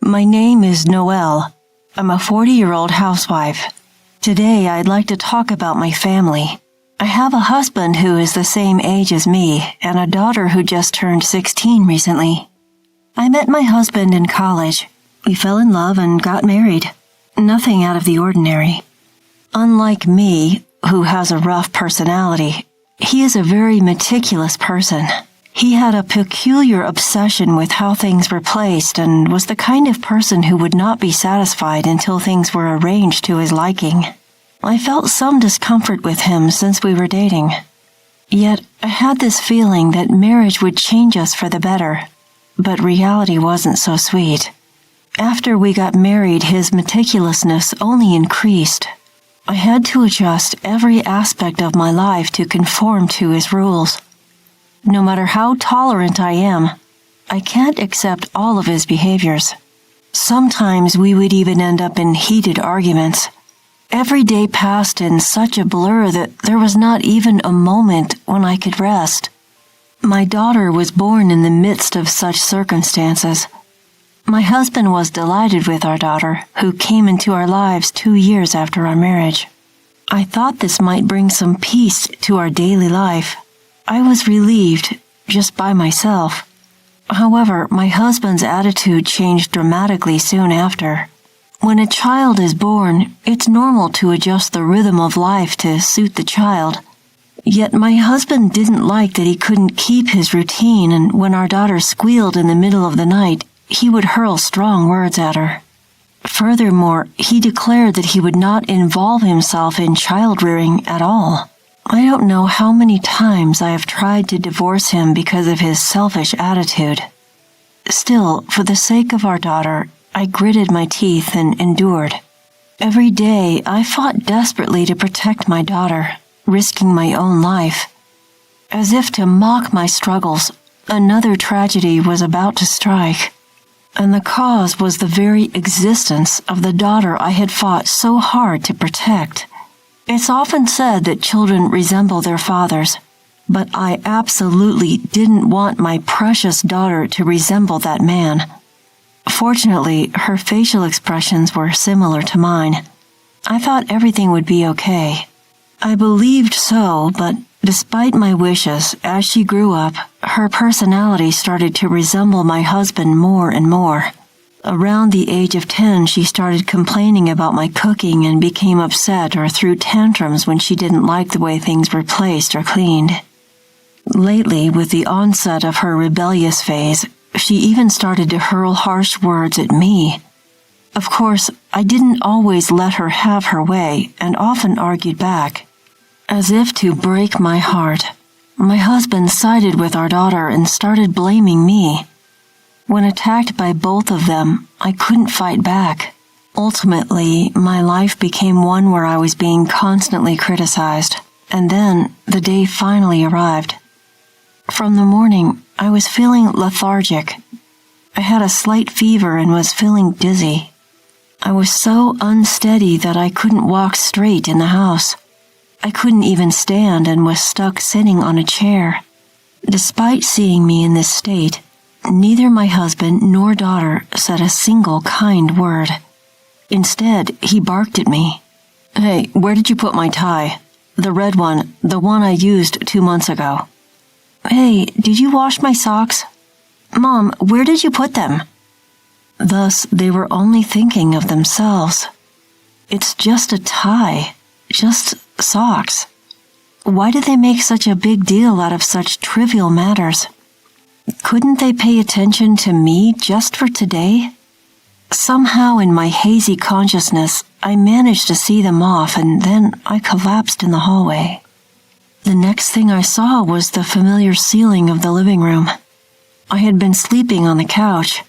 My name is Noelle. I'm a 40-year-old housewife. Today, I'd like to talk about my family. I have a husband who is the same age as me and a daughter who just turned 16 recently. I met my husband in college. We fell in love and got married. Nothing out of the ordinary. Unlike me, who has a rough personality, he is a very meticulous person. He had a peculiar obsession with how things were placed and was the kind of person who would not be satisfied until things were arranged to his liking. I felt some discomfort with him since we were dating. Yet, I had this feeling that marriage would change us for the better, but reality wasn't so sweet. After we got married, his meticulousness only increased. I had to adjust every aspect of my life to conform to his rules. No matter how tolerant I am, I can't accept all of his behaviors. Sometimes we would even end up in heated arguments. Every day passed in such a blur that there was not even a moment when I could rest. My daughter was born in the midst of such circumstances. My husband was delighted with our daughter, who came into our lives 2 years after our marriage. I thought this might bring some peace to our daily life. I was relieved, just by myself. However, my husband's attitude changed dramatically soon after. When a child is born, it's normal to adjust the rhythm of life to suit the child. Yet my husband didn't like that he couldn't keep his routine, and when our daughter squealed in the middle of the night, he would hurl strong words at her. Furthermore, he declared that he would not involve himself in child-rearing at all. I don't know how many times I have tried to divorce him because of his selfish attitude. Still, for the sake of our daughter, I gritted my teeth and endured. Every day, I fought desperately to protect my daughter, risking my own life. As if to mock my struggles, another tragedy was about to strike, and the cause was the very existence of the daughter I had fought so hard to protect. It's often said that children resemble their fathers, but I absolutely didn't want my precious daughter to resemble that man. Fortunately, her facial expressions were similar to mine. I thought everything would be okay. I believed so, but despite my wishes, as she grew up, her personality started to resemble my husband more and more. Around the age of 10, she started complaining about my cooking and became upset or threw tantrums when she didn't like the way things were placed or cleaned. Lately, with the onset of her rebellious phase, she even started to hurl harsh words at me. Of course, I didn't always let her have her way and often argued back. As if to break my heart, my husband sided with our daughter and started blaming me. When attacked by both of them, I couldn't fight back. Ultimately, my life became one where I was being constantly criticized, and then the day finally arrived. From the morning, I was feeling lethargic. I had a slight fever and was feeling dizzy. I was so unsteady that I couldn't walk straight in the house. I couldn't even stand and was stuck sitting on a chair. Despite seeing me in this state, neither my husband nor daughter said a single kind word. Instead, he barked at me. "Hey, where did you put my tie? The red one, the one I used 2 months ago." "Hey, did you wash my socks?" "Mom, where did you put them?" Thus, they were only thinking of themselves. It's just a tie, just socks. Why do they make such a big deal out of such trivial matters? Couldn't they pay attention to me just for today? Somehow in my hazy consciousness, I managed to see them off, and then I collapsed in the hallway. The next thing I saw was the familiar ceiling of the living room. I had been sleeping on the couch.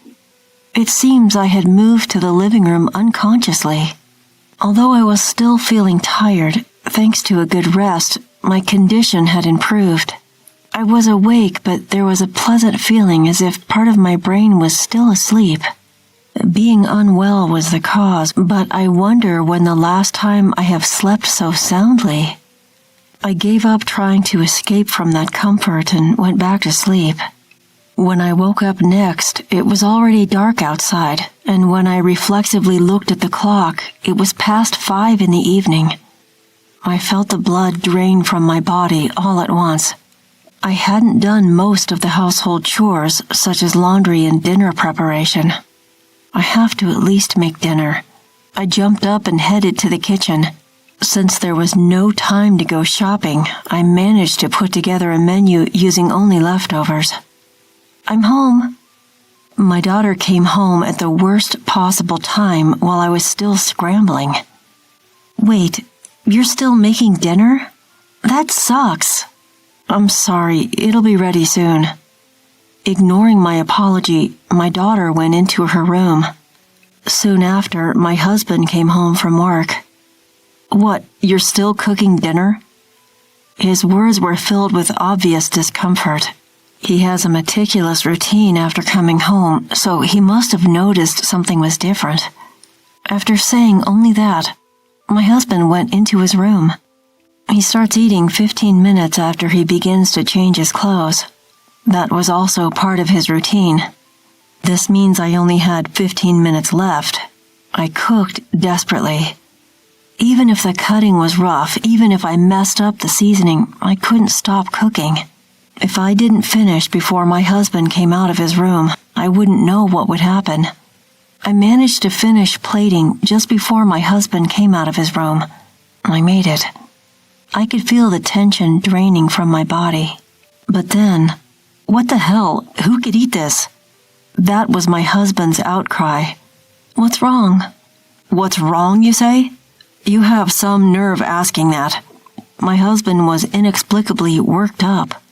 It seems I had moved to the living room unconsciously. Although I was still feeling tired, thanks to a good rest, my condition had improved. I was awake, but there was a pleasant feeling as if part of my brain was still asleep. Being unwell was the cause, but I wonder when the last time I have slept so soundly. I gave up trying to escape from that comfort and went back to sleep. When I woke up next, it was already dark outside, and when I reflexively looked at the clock, it was past 5 in the evening. I felt the blood drain from my body all at once. I hadn't done most of the household chores, such as laundry and dinner preparation. I have to at least make dinner. I jumped up and headed to the kitchen. Since there was no time to go shopping, I managed to put together a menu using only leftovers. "I'm home." My daughter came home at the worst possible time while I was still scrambling. "Wait, you're still making dinner? That sucks." "I'm sorry, it'll be ready soon." Ignoring my apology, my daughter went into her room. Soon after, my husband came home from work. "What, you're still cooking dinner?" His words were filled with obvious discomfort. He has a meticulous routine after coming home, so he must have noticed something was different. After saying only that, my husband went into his room. He starts eating 15 minutes after he begins to change his clothes. That was also part of his routine. This means I only had 15 minutes left. I cooked desperately. Even if the cutting was rough, even if I messed up the seasoning, I couldn't stop cooking. If I didn't finish before my husband came out of his room, I wouldn't know what would happen. I managed to finish plating just before my husband came out of his room. I made it. I could feel the tension draining from my body. But then, what the hell? Who could eat this? That was my husband's outcry. "What's wrong?" "What's wrong, you say? You have some nerve asking that." My husband was inexplicably worked up.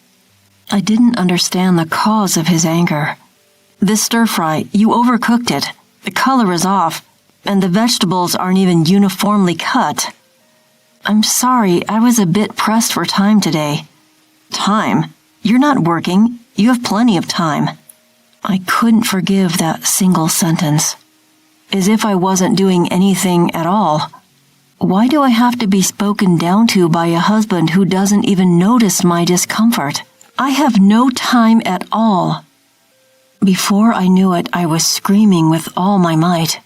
I didn't understand the cause of his anger. "This stir-fry, you overcooked it. The color is off, and the vegetables aren't even uniformly cut." "I'm sorry, I was a bit pressed for time today." "Time? You're not working. You have plenty of time." I couldn't forgive that single sentence. As if I wasn't doing anything at all. Why do I have to be spoken down to by a husband who doesn't even notice my discomfort? I have no time at all. Before I knew it, I was screaming with all my might.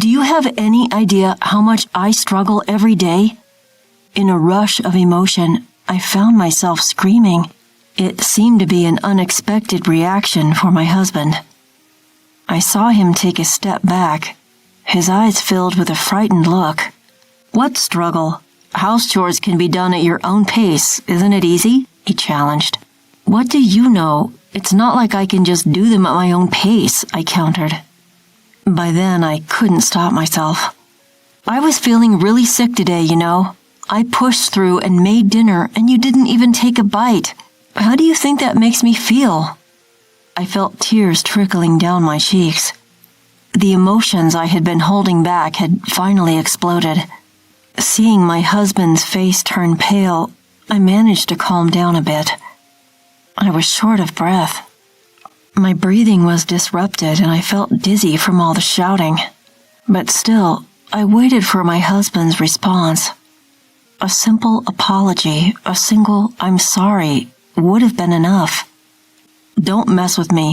Do you have any idea how much I struggle every day? In a rush of emotion, I found myself screaming. It seemed to be an unexpected reaction for my husband. I saw him take a step back, his eyes filled with a frightened look. "What struggle? House chores can be done at your own pace, isn't it easy?" he challenged. "What do you know? It's not like I can just do them at my own pace," I countered. By then, I couldn't stop myself. "I was feeling really sick today, you know. I pushed through and made dinner, and you didn't even take a bite. How do you think that makes me feel?" I felt tears trickling down my cheeks. The emotions I had been holding back had finally exploded. Seeing my husband's face turn pale, I managed to calm down a bit. I was short of breath. My breathing was disrupted and I felt dizzy from all the shouting. But still, I waited for my husband's response. A simple apology, a single "I'm sorry" would have been enough. "Don't mess with me."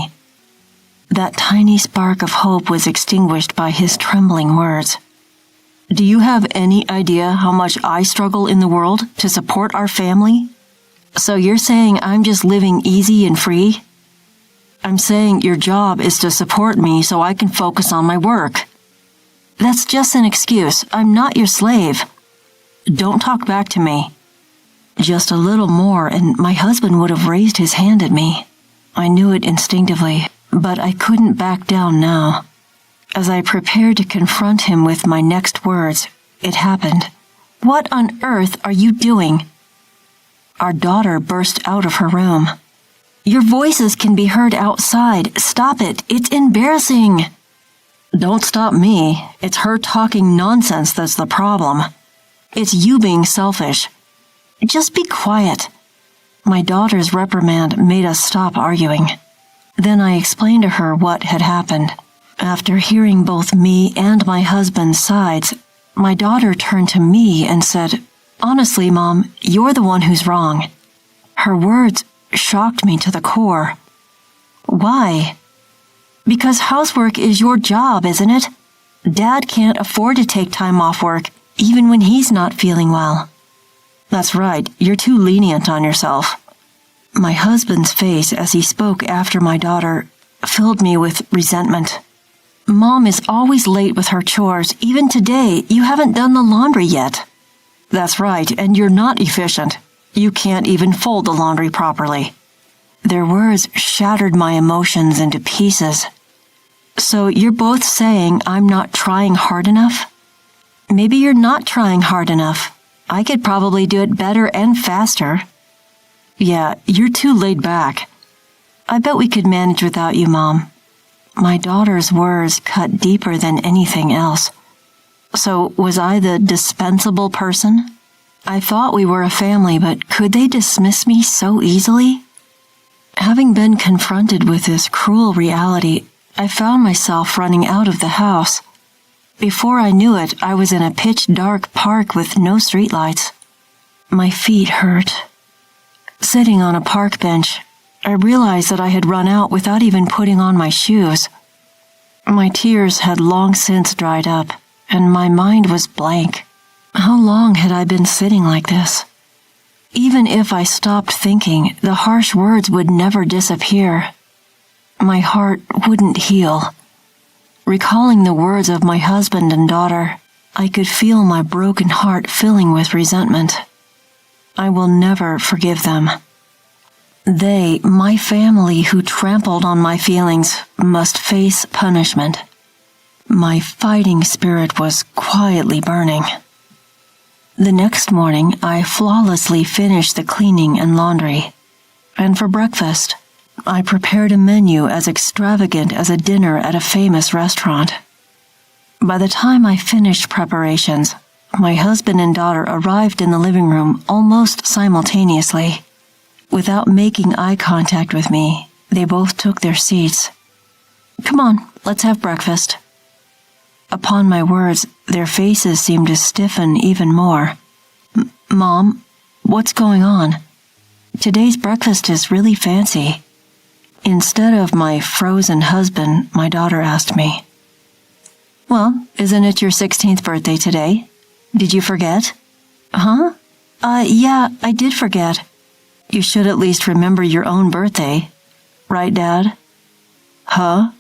That tiny spark of hope was extinguished by his trembling words. "Do you have any idea how much I struggle in the world to support our family? So you're saying I'm just living easy and free? I'm saying your job is to support me so I can focus on my work. That's just an excuse. I'm not your slave. Don't talk back to me." Just a little more and my husband would have raised his hand at me. I knew it instinctively, but I couldn't back down now. As I prepared to confront him with my next words, it happened. "What on earth are you doing?" Our daughter burst out of her room. "Your voices can be heard outside. Stop it. It's embarrassing." "Don't stop me. It's her talking nonsense that's the problem. It's you being selfish." "Just be quiet." My daughter's reprimand made us stop arguing. Then I explained to her what had happened. After hearing both me and my husband's sides, my daughter turned to me and said, "Honestly, Mom, you're the one who's wrong." Her words shocked me to the core. Why? Because housework is your job, isn't it? Dad can't afford to take time off work, even when he's not feeling well. That's right, you're too lenient on yourself. My husband's face as he spoke after my daughter filled me with resentment. Mom is always late with her chores. Even today, you haven't done the laundry yet. That's right, and you're not efficient. You can't even fold the laundry properly. Their words shattered my emotions into pieces. So you're both saying I'm not trying hard enough? Maybe you're not trying hard enough. I could probably do it better and faster. Yeah, you're too laid back. I bet we could manage without you, Mom. My daughter's words cut deeper than anything else. So was I the dispensable person? I thought we were a family, but could they dismiss me so easily? Having been confronted with this cruel reality, I found myself running out of the house. Before I knew it, I was in a pitch-dark park with no streetlights. My feet hurt. Sitting on a park bench, I realized that I had run out without even putting on my shoes. My tears had long since dried up, and my mind was blank. How long had I been sitting like this? Even if I stopped thinking, the harsh words would never disappear. My heart wouldn't heal. Recalling the words of my husband and daughter, I could feel my broken heart filling with resentment. I will never forgive them. They, my family who trampled on my feelings, must face punishment. My fighting spirit was quietly burning. The next morning, I flawlessly finished the cleaning and laundry. And for breakfast, I prepared a menu as extravagant as a dinner at a famous restaurant. By the time I finished preparations, my husband and daughter arrived in the living room almost simultaneously. Without making eye contact with me, they both took their seats. Come on, let's have breakfast. Upon my words, their faces seemed to stiffen even more. Mom, what's going on? Today's breakfast is really fancy. Instead of my frozen husband, my daughter asked me. Well, isn't it your 16th birthday today? Did you forget? Huh? Yeah, I did forget. You should at least remember your own birthday. Right, Dad? Huh?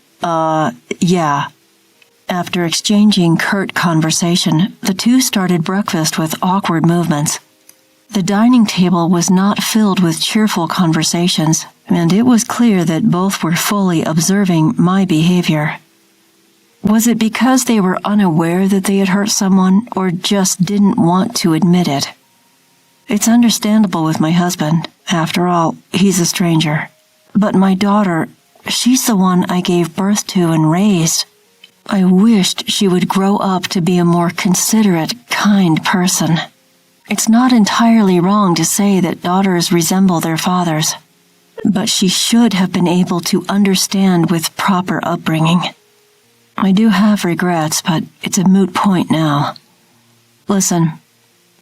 Yeah. After exchanging curt conversation, the two started breakfast with awkward movements. The dining table was not filled with cheerful conversations, and it was clear that both were fully observing my behavior. Was it because they were unaware that they had hurt someone, or just didn't want to admit it? It's understandable with my husband. After all, he's a stranger. But my daughter, she's the one I gave birth to and raised. I wished she would grow up to be a more considerate, kind person. It's not entirely wrong to say that daughters resemble their fathers, but she should have been able to understand with proper upbringing. I do have regrets, but it's a moot point now. Listen,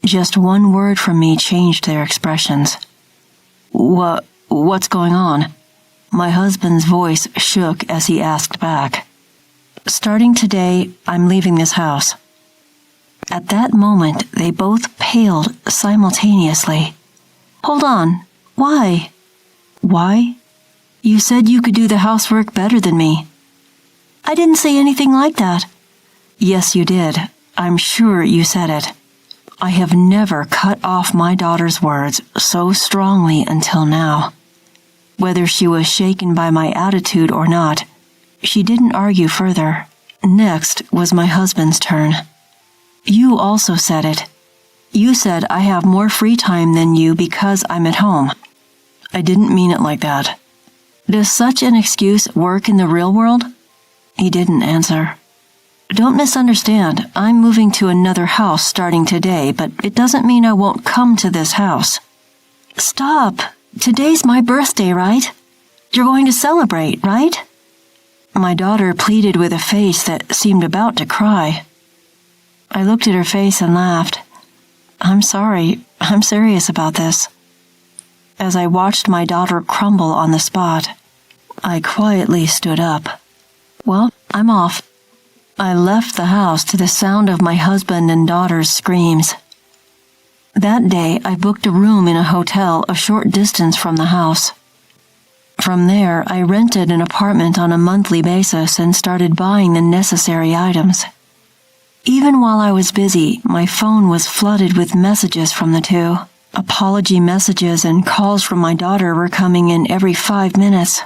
just one word from me changed their expressions. What's going on? My husband's voice shook as he asked back. Starting today, I'm leaving this house. At that moment, they both paled simultaneously. Hold on. Why? Why? You said you could do the housework better than me. I didn't say anything like that. Yes, you did. I'm sure you said it. I have never cut off my daughter's words so strongly until now. Whether she was shaken by my attitude or not, she didn't argue further. Next was my husband's turn. You also said it. You said I have more free time than you because I'm at home. I didn't mean it like that. Does such an excuse work in the real world? He didn't answer. Don't misunderstand. I'm moving to another house starting today, but it doesn't mean I won't come to this house. Stop. Today's my birthday, right? You're going to celebrate, right? My daughter pleaded with a face that seemed about to cry. I looked at her face and laughed. I'm sorry. I'm serious about this. As I watched my daughter crumble on the spot, I quietly stood up. Well, I'm off. I left the house to the sound of my husband and daughter's screams. That day, I booked a room in a hotel a short distance from the house. From there, I rented an apartment on a monthly basis and started buying the necessary items. Even while I was busy, my phone was flooded with messages from the two. Apology messages and calls from my daughter were coming in every 5 minutes.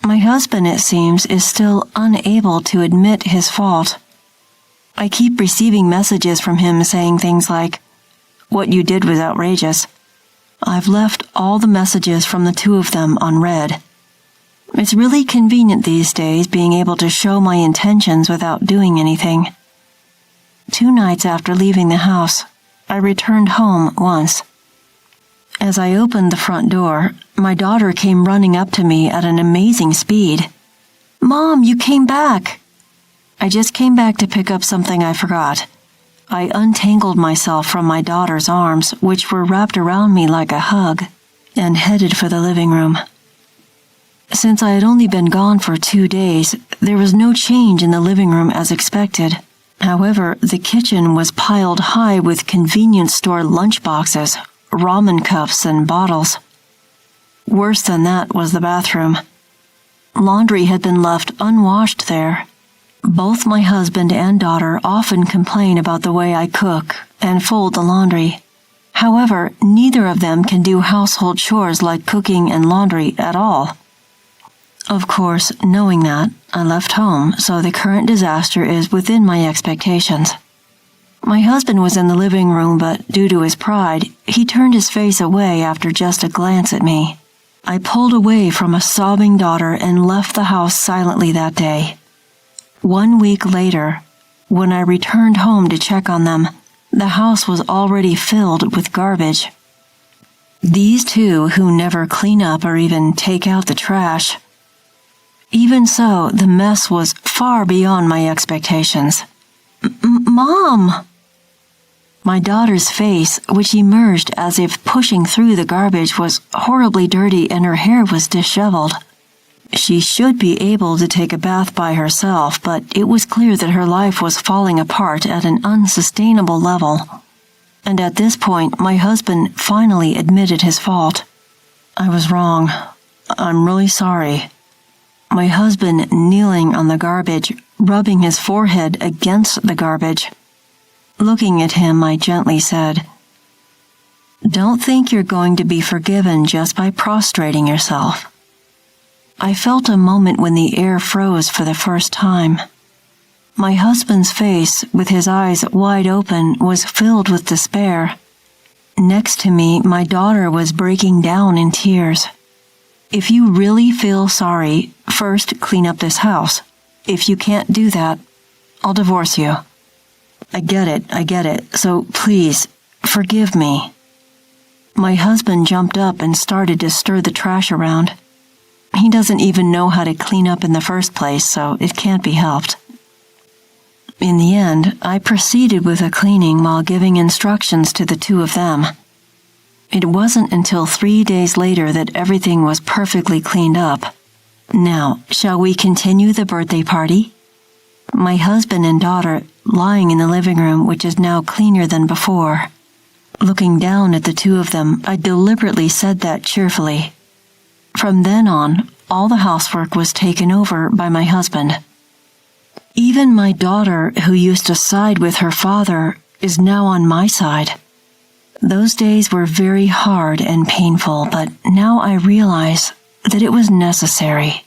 My husband, it seems, is still unable to admit his fault. I keep receiving messages from him saying things like, "What you did was outrageous." I've left all the messages from the two of them unread. It's really convenient these days being able to show my intentions without doing anything. 2 nights after leaving the house, I returned home once. As I opened the front door, my daughter came running up to me at an amazing speed. "Mom, you came back!" "I just came back to pick up something I forgot." I untangled myself from my daughter's arms, which were wrapped around me like a hug, and headed for the living room. Since I had only been gone for 2 days, there was no change in the living room as expected. However, the kitchen was piled high with convenience store lunchboxes, ramen cups, and bottles. Worse than that was the bathroom. Laundry had been left unwashed there. Both my husband and daughter often complain about the way I cook and fold the laundry. However, neither of them can do household chores like cooking and laundry at all. Of course, knowing that, I left home, so the current disaster is within my expectations. My husband was in the living room, but due to his pride, he turned his face away after just a glance at me. I pulled away from a sobbing daughter and left the house silently that day. 1 week later, when I returned home to check on them, the house was already filled with garbage. These two who never clean up or even take out the trash. Even so, the mess was far beyond my expectations. "Mom!" My daughter's face, which emerged as if pushing through the garbage, was horribly dirty and her hair was disheveled. She should be able to take a bath by herself, but it was clear that her life was falling apart at an unsustainable level. And at this point, my husband finally admitted his fault. "I was wrong. I'm really sorry." My husband kneeling on the garbage, rubbing his forehead against the garbage. Looking at him, I gently said, "Don't think you're going to be forgiven just by prostrating yourself." I felt a moment when the air froze for the first time. My husband's face, with his eyes wide open, was filled with despair. Next to me, my daughter was breaking down in tears. "If you really feel sorry, first clean up this house. If you can't do that, I'll divorce you." I get it, so please, forgive me." My husband jumped up and started to stir the trash around. He doesn't even know how to clean up in the first place, so it can't be helped. In the end, I proceeded with the cleaning while giving instructions to the two of them. It wasn't until 3 days later that everything was perfectly cleaned up. Now, shall we continue the birthday party? My husband and daughter lying in the living room, which is now cleaner than before. Looking down at the two of them, I deliberately said that cheerfully. From then on, all the housework was taken over by my husband. Even my daughter, who used to side with her father, is now on my side. Those days were very hard and painful, but now I realize that it was necessary.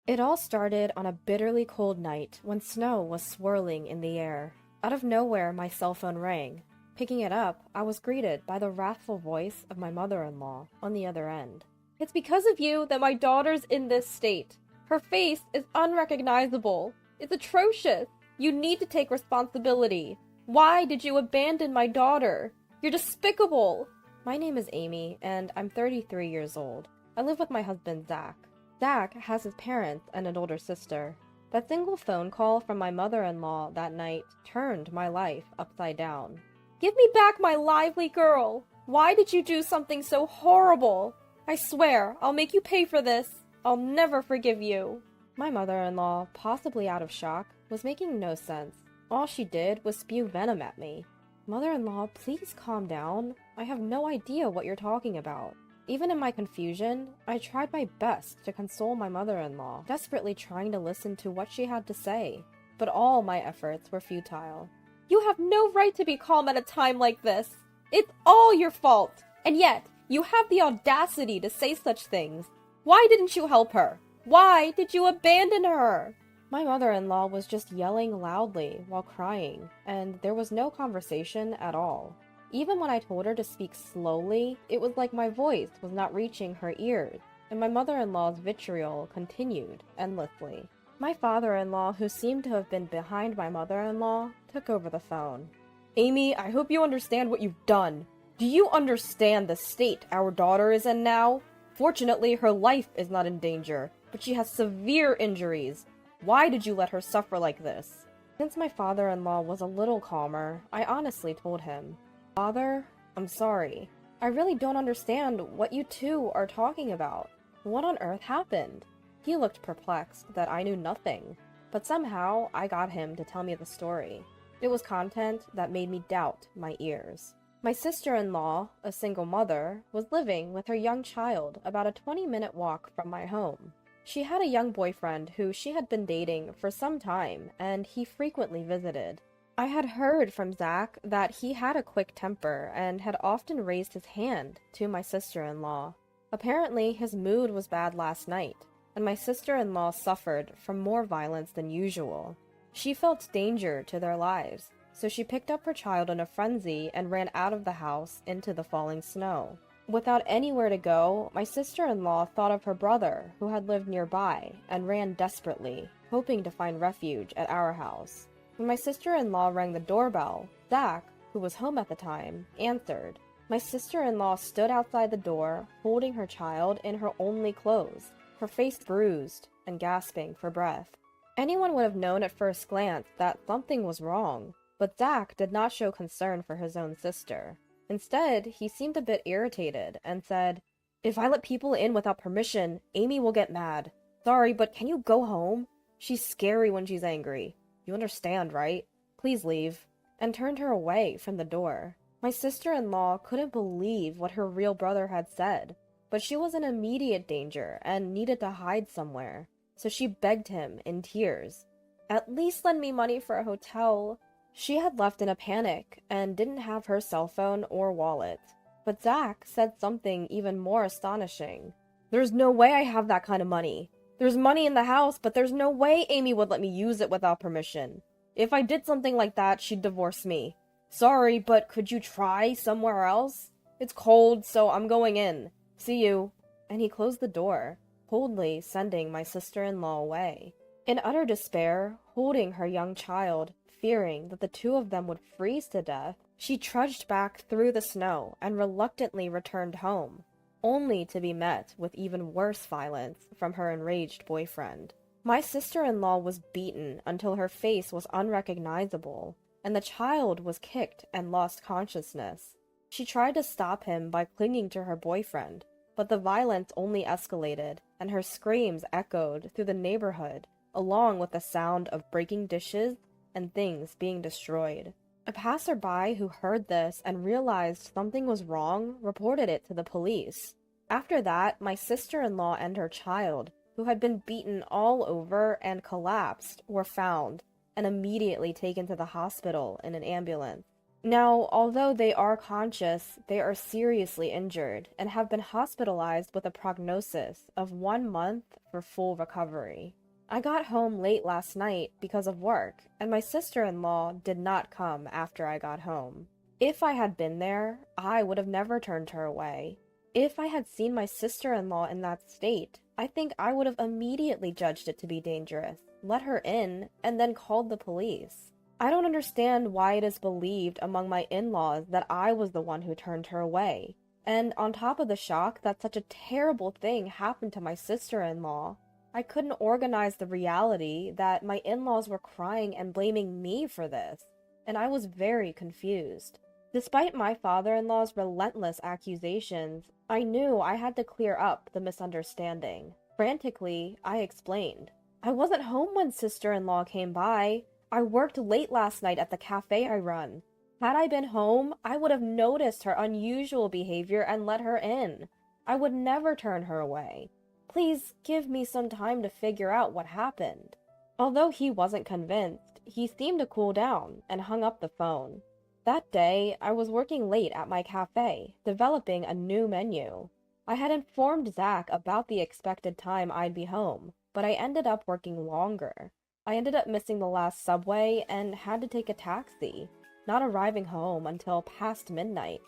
It all started on a bitterly cold night when snow was swirling in the air. Out of nowhere, my cell phone rang. Picking it up, I was greeted by the wrathful voice of my mother-in-law on the other end. "It's because of you that my daughter's in this state. Her face is unrecognizable. It's atrocious. You need to take responsibility. Why did you abandon my daughter? You're despicable." My name is Amy, and I'm 33 years old. I live with my husband, Zach. Zach has his parents and an older sister. That single phone call from my mother-in-law that night turned my life upside down. "Give me back my lively girl! Why did you do something so horrible? I swear, I'll make you pay for this. I'll never forgive you. My mother-in-law, possibly out of shock, was making no sense. All she did was spew venom at me. Mother-in-law, please calm down. I have no idea what you're talking about. Even in my confusion, I tried my best to console my mother-in-law, desperately trying to listen to what she had to say. But all my efforts were futile. You have no right to be calm at a time like this. It's all your fault. And yet, you have the audacity to say such things. Why didn't you help her? Why did you abandon her? My mother-in-law was just yelling loudly while crying, and there was no conversation at all. Even when I told her to speak slowly, it was like my voice was not reaching her ears, and my mother-in-law's vitriol continued endlessly. My father-in-law, who seemed to have been behind my mother-in-law, took over the phone. Amy, I hope you understand what you've done. Do you understand the state our daughter is in now? Fortunately, her life is not in danger, but she has severe injuries. Why did you let her suffer like this? Since my father-in-law was a little calmer, I honestly told him, Father, I'm sorry. I really don't understand what you two are talking about. What on earth happened? He looked perplexed that I knew nothing, but somehow I got him to tell me the story. It was content that made me doubt my ears. My sister-in-law, a single mother, was living with her young child about a 20-minute walk from my home. She had a young boyfriend who she had been dating for some time, and he frequently visited. I had heard from Zach that he had a quick temper and had often raised his hand to my sister-in-law. Apparently, his mood was bad last night, and my sister-in-law suffered from more violence than usual. She felt danger to their lives, so she picked up her child in a frenzy and ran out of the house into the falling snow. Without anywhere to go, my sister-in-law thought of her brother, who had lived nearby, and ran desperately, hoping to find refuge at our house. When my sister-in-law rang the doorbell, Zach, who was home at the time, answered. My sister-in-law stood outside the door, holding her child in her only clothes, her face bruised and gasping for breath. Anyone would have known at first glance that something was wrong, but Zach did not show concern for his own sister. Instead, he seemed a bit irritated and said, If I let people in without permission, Amy will get mad. Sorry, but can you go home? She's scary when she's angry. You understand, right? Please leave. And turned her away from the door. My sister-in-law couldn't believe what her real brother had said, but she was in immediate danger and needed to hide somewhere, so she begged him in tears. At least lend me money for a hotel. She had left in a panic and didn't have her cell phone or wallet. But Zach said something even more astonishing. There's no way I have that kind of money. There's money in the house, but there's no way Amy would let me use it without permission. If I did something like that, she'd divorce me. Sorry, but could you try somewhere else? It's cold, so I'm going in. See you. And he closed the door, coldly sending my sister-in-law away. In utter despair, holding her young child, fearing that the two of them would freeze to death, she trudged back through the snow and reluctantly returned home, only to be met with even worse violence from her enraged boyfriend. My sister-in-law was beaten until her face was unrecognizable, and the child was kicked and lost consciousness. She tried to stop him by clinging to her boyfriend, but the violence only escalated, and her screams echoed through the neighborhood, along with the sound of breaking dishes and things being destroyed. A passerby who heard this and realized something was wrong reported it to the police. After that, my sister-in-law and her child, who had been beaten all over and collapsed, were found and immediately taken to the hospital in an ambulance. Now, although they are conscious, they are seriously injured and have been hospitalized with a prognosis of 1 month for full recovery. I got home late last night because of work, and my sister-in-law did not come after I got home. If I had been there, I would have never turned her away. If I had seen my sister-in-law in that state, I think I would have immediately judged it to be dangerous, let her in, and then called the police. I don't understand why it is believed among my in-laws that I was the one who turned her away. And on top of the shock that such a terrible thing happened to my sister-in-law, I couldn't organize the reality that my in-laws were crying and blaming me for this, and I was very confused. Despite my father-in-law's relentless accusations, I knew I had to clear up the misunderstanding. Frantically, I explained. I wasn't home when sister-in-law came by. I worked late last night at the cafe I run. Had I been home, I would have noticed her unusual behavior and let her in. I would never turn her away. Please give me some time to figure out what happened. Although he wasn't convinced, he seemed to cool down and hung up the phone. That day, I was working late at my cafe, developing a new menu. I had informed Zach about the expected time I'd be home, but I ended up working longer. I ended up missing the last subway and had to take a taxi, not arriving home until past midnight.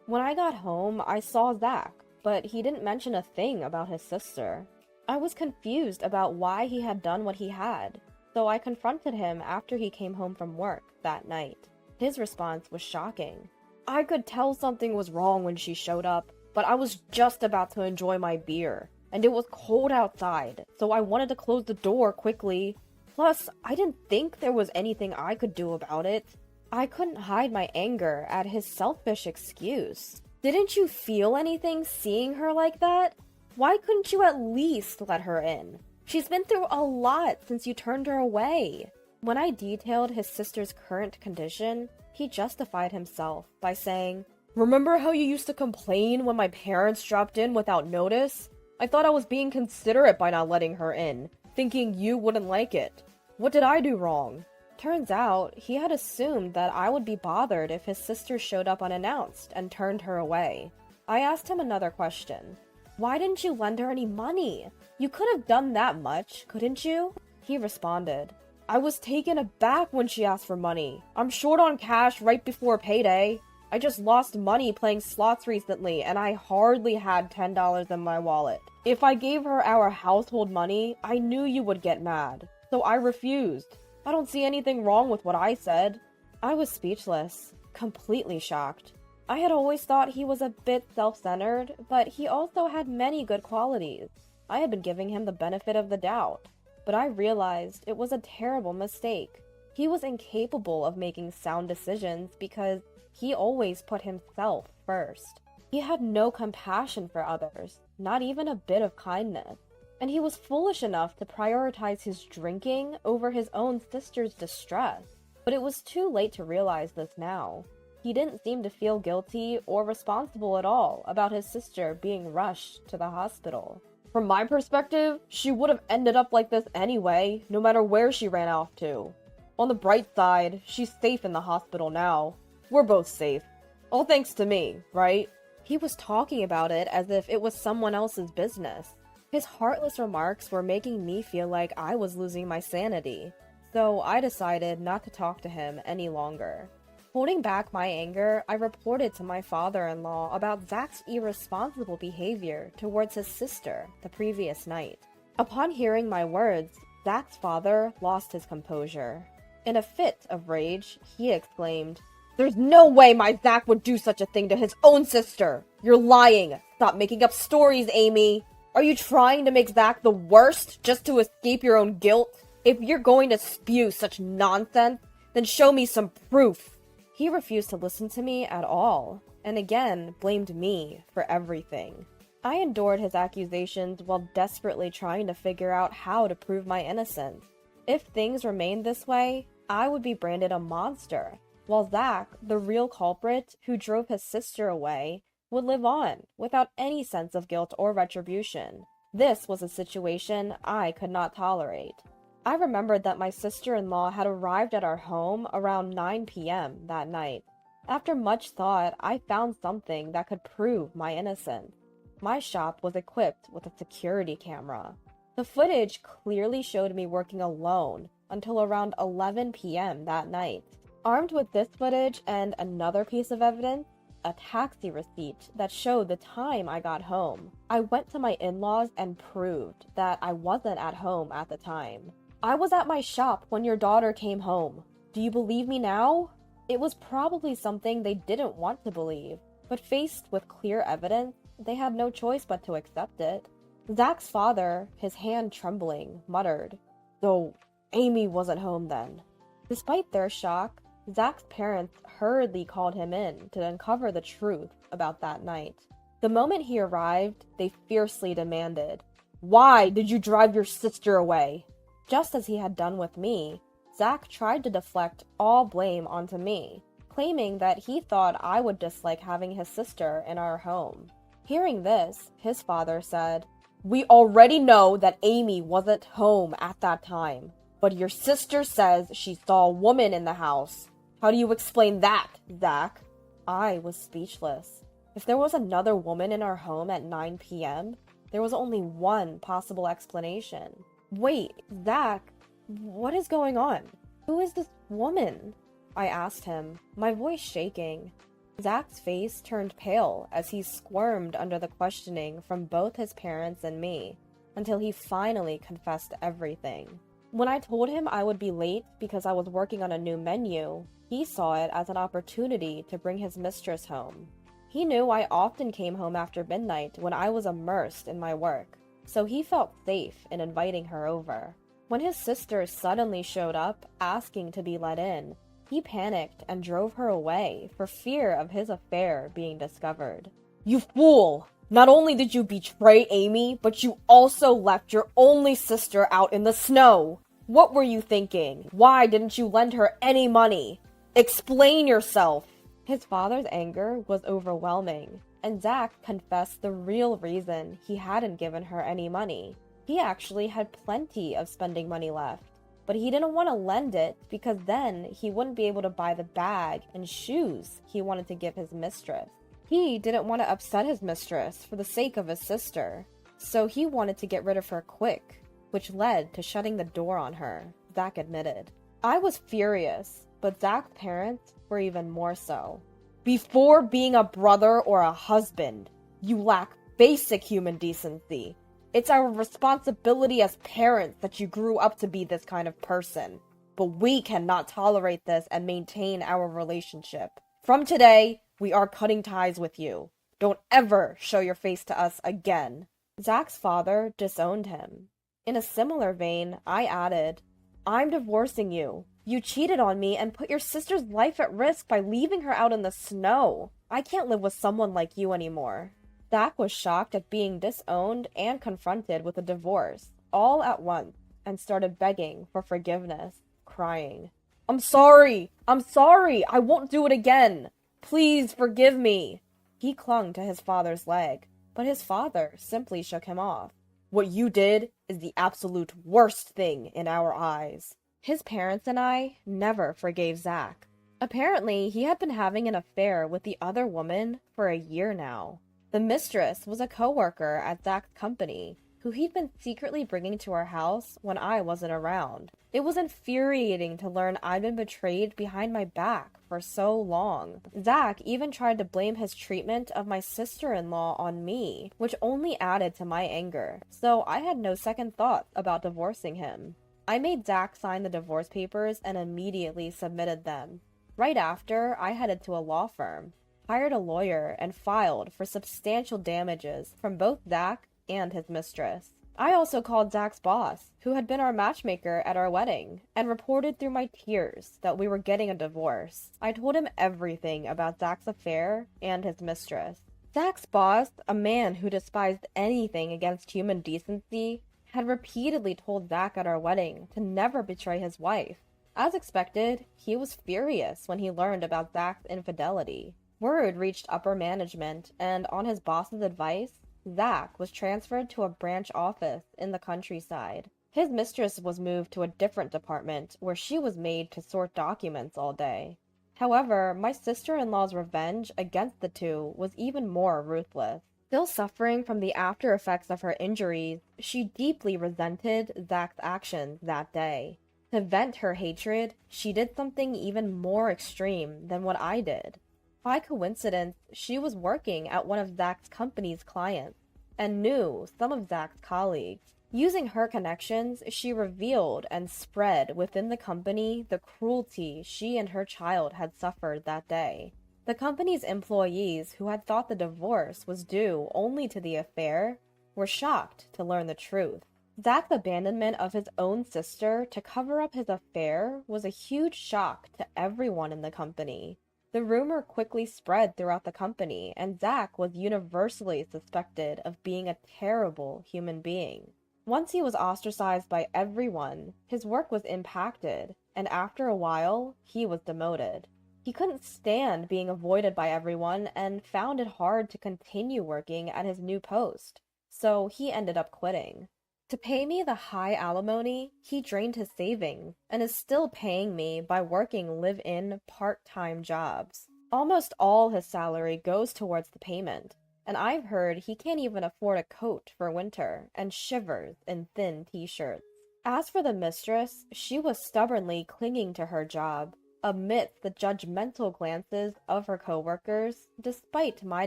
When I got home, I saw Zach, but he didn't mention a thing about his sister. I was confused about why he had done what he had, so I confronted him after he came home from work that night. His response was shocking. I could tell something was wrong when she showed up, but I was just about to enjoy my beer, and it was cold outside, so I wanted to close the door quickly. Plus, I didn't think there was anything I could do about it. I couldn't hide my anger at his selfish excuse. Didn't you feel anything seeing her like that? Why couldn't you at least let her in? She's been through a lot since you turned her away. When I detailed his sister's current condition, he justified himself by saying, "Remember how you used to complain when my parents dropped in without notice? I thought I was being considerate by not letting her in, thinking you wouldn't like it. What did I do wrong?" Turns out, he had assumed that I would be bothered if his sister showed up unannounced and turned her away. I asked him another question. Why didn't you lend her any money? You could have done that much, couldn't you? He responded, I was taken aback when she asked for money. I'm short on cash right before payday. I just lost money playing slots recently and I hardly had $10 in my wallet. If I gave her our household money, I knew you would get mad. So I refused. I don't see anything wrong with what I said. I was speechless, completely shocked. I had always thought he was a bit self-centered, but he also had many good qualities. I had been giving him the benefit of the doubt, but I realized it was a terrible mistake. He was incapable of making sound decisions because he always put himself first. He had no compassion for others, not even a bit of kindness. And he was foolish enough to prioritize his drinking over his own sister's distress. But it was too late to realize this now. He didn't seem to feel guilty or responsible at all about his sister being rushed to the hospital. From my perspective, she would have ended up like this anyway, no matter where she ran off to. On the bright side, she's safe in the hospital now. We're both safe. All thanks to me, right? He was talking about it as if it was someone else's business. His heartless remarks were making me feel like I was losing my sanity, so I decided not to talk to him any longer. Holding back my anger, I reported to my father-in-law about Zach's irresponsible behavior towards his sister the previous night. Upon hearing my words, Zach's father lost his composure. In a fit of rage, he exclaimed, "There's no way my Zach would do such a thing to his own sister! You're lying! Stop making up stories, Amy! Are you trying to make Zach the worst just to escape your own guilt? If you're going to spew such nonsense, then show me some proof." He refused to listen to me at all, and again blamed me for everything. I endured his accusations while desperately trying to figure out how to prove my innocence. If things remained this way, I would be branded a monster, while Zach, the real culprit who drove his sister away, would live on without any sense of guilt or retribution. This was a situation I could not tolerate. I remembered that my sister-in-law had arrived at our home around 9 p.m. that night. After much thought, I found something that could prove my innocence. My shop was equipped with a security camera. The footage clearly showed me working alone until around 11 p.m. that night. Armed with this footage and another piece of evidence, a taxi receipt that showed the time I got home, I went to my in-laws and proved that I wasn't at home at the time. "I was at my shop when your daughter came home. Do you believe me now?" It was probably something they didn't want to believe, but faced with clear evidence, they had no choice but to accept it. Zach's father, his hand trembling, muttered, "So, Amy wasn't home then." Despite their shock, Zach's parents hurriedly called him in to uncover the truth about that night. The moment he arrived, they fiercely demanded, "Why did you drive your sister away?" Just as he had done with me, Zach tried to deflect all blame onto me, claiming that he thought I would dislike having his sister in our home. Hearing this, his father said, "We already know that Amy wasn't home at that time, but your sister says she saw a woman in the house. How do you explain that, Zach?" I was speechless. If there was another woman in our home at 9 p.m., there was only one possible explanation. Wait, Zach, what is going on? Who is this woman? I asked him, my voice shaking. Zach's face turned pale as he squirmed under the questioning from both his parents and me, until he finally confessed everything. When I told him I would be late because I was working on a new menu, he saw it as an opportunity to bring his mistress home. He knew I often came home after midnight when I was immersed in my work, so he felt safe in inviting her over. When his sister suddenly showed up, asking to be let in, he panicked and drove her away for fear of his affair being discovered. "You fool! Not only did you betray Amy, but you also left your only sister out in the snow! What were you thinking? Why didn't you lend her any money? Explain yourself!" His father's anger was overwhelming, and Zach confessed the real reason he hadn't given her any money. He actually had plenty of spending money left, but he didn't want to lend it because then he wouldn't be able to buy the bag and shoes he wanted to give his mistress. He didn't want to upset his mistress for the sake of his sister, so he wanted to get rid of her quick, which led to shutting the door on her, Zach admitted. I was furious, but Zach's parents were even more so. "Before being a brother or a husband, you lack basic human decency. It's our responsibility as parents that you grew up to be this kind of person. But we cannot tolerate this and maintain our relationship. From today, we are cutting ties with you. Don't ever show your face to us again." Zach's father disowned him. In a similar vein, I added, "I'm divorcing you. You cheated on me and put your sister's life at risk by leaving her out in the snow. I can't live with someone like you anymore." Zach was shocked at being disowned and confronted with a divorce, all at once, and started begging for forgiveness, crying, I'm sorry! I won't do it again! Please forgive me!" He clung to his father's leg, but his father simply shook him off. "What you did is the absolute worst thing in our eyes." His parents and I never forgave Zach. Apparently, he had been having an affair with the other woman for a year now. The mistress was a coworker at Zach's company, who he'd been secretly bringing to our house when I wasn't around. It was infuriating to learn I'd been betrayed behind my back for so long. Zach even tried to blame his treatment of my sister-in-law on me, which only added to my anger, so I had no second thoughts about divorcing him. I made Zach sign the divorce papers and immediately submitted them. Right after, I headed to a law firm, hired a lawyer, and filed for substantial damages from both Zach and his mistress. I also called Zach's boss, who had been our matchmaker at our wedding, and reported through my tears that we were getting a divorce. I told him everything about Zach's affair and his mistress. Zach's boss, a man who despised anything against human decency, had repeatedly told Zach at our wedding to never betray his wife. As expected, he was furious when he learned about Zach's infidelity. Word reached upper management, and on his boss's advice, Zach was transferred to a branch office in the countryside. His mistress was moved to a different department where she was made to sort documents all day. However, my sister-in-law's revenge against the two was even more ruthless. Still suffering from the after effects of her injuries, she deeply resented Zach's actions that day. To vent her hatred, she did something even more extreme than what I did. By coincidence, she was working at one of Zach's company's clients and knew some of Zach's colleagues. Using her connections, she revealed and spread within the company the cruelty she and her child had suffered that day. The company's employees, who had thought the divorce was due only to the affair, were shocked to learn the truth. Zach's abandonment of his own sister to cover up his affair was a huge shock to everyone in the company. The rumor quickly spread throughout the company, and Zach was universally suspected of being a terrible human being. Once he was ostracized by everyone, his work was impacted, and after a while, he was demoted. He couldn't stand being avoided by everyone and found it hard to continue working at his new post, so he ended up quitting. To pay me the high alimony, he drained his savings and is still paying me by working live-in part-time jobs. Almost all his salary goes towards the payment, and I've heard he can't even afford a coat for winter and shivers in thin t-shirts. As for the mistress, she was stubbornly clinging to her job, amidst the judgmental glances of her coworkers, despite my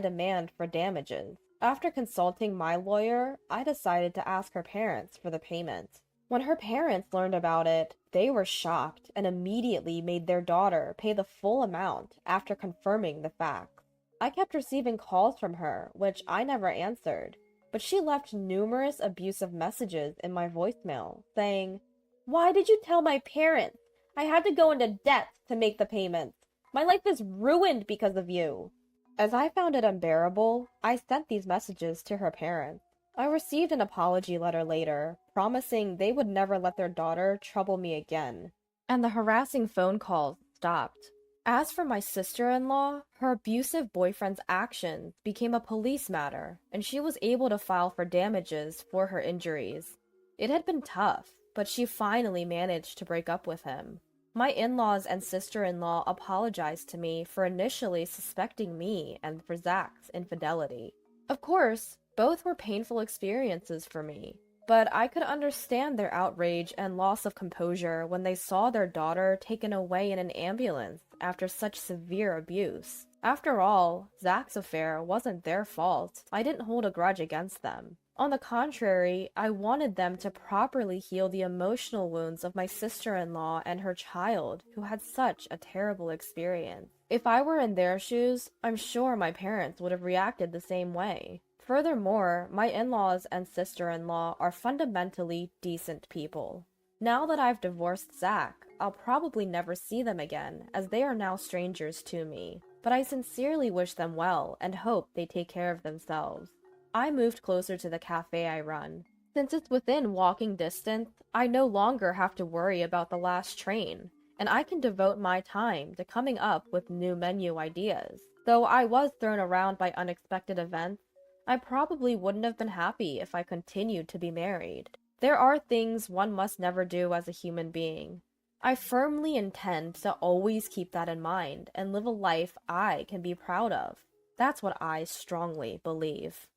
demand for damages. After consulting my lawyer, I decided to ask her parents for the payment. When her parents learned about it, they were shocked and immediately made their daughter pay the full amount after confirming the facts. I kept receiving calls from her, which I never answered, but she left numerous abusive messages in my voicemail, saying, "Why did you tell my parents? I had to go into debt to make the payments. My life is ruined because of you." As I found it unbearable, I sent these messages to her parents. I received an apology letter later, promising they would never let their daughter trouble me again, and the harassing phone calls stopped. As for my sister-in-law, her abusive boyfriend's actions became a police matter, and she was able to file for damages for her injuries. It had been tough, but she finally managed to break up with him. My in-laws and sister-in-law apologized to me for initially suspecting me and for Zach's infidelity. Of course, both were painful experiences for me, but I could understand their outrage and loss of composure when they saw their daughter taken away in an ambulance after such severe abuse. After all, Zach's affair wasn't their fault. I didn't hold a grudge against them. On the contrary, I wanted them to properly heal the emotional wounds of my sister-in-law and her child, who had such a terrible experience. If I were in their shoes, I'm sure my parents would have reacted the same way. Furthermore, my in-laws and sister-in-law are fundamentally decent people. Now that I've divorced Zach, I'll probably never see them again, as they are now strangers to me. But I sincerely wish them well and hope they take care of themselves. I moved closer to the cafe I run. Since it's within walking distance, I no longer have to worry about the last train, and I can devote my time to coming up with new menu ideas. Though I was thrown around by unexpected events, I probably wouldn't have been happy if I continued to be married. There are things one must never do as a human being. I firmly intend to always keep that in mind and live a life I can be proud of. That's what I strongly believe.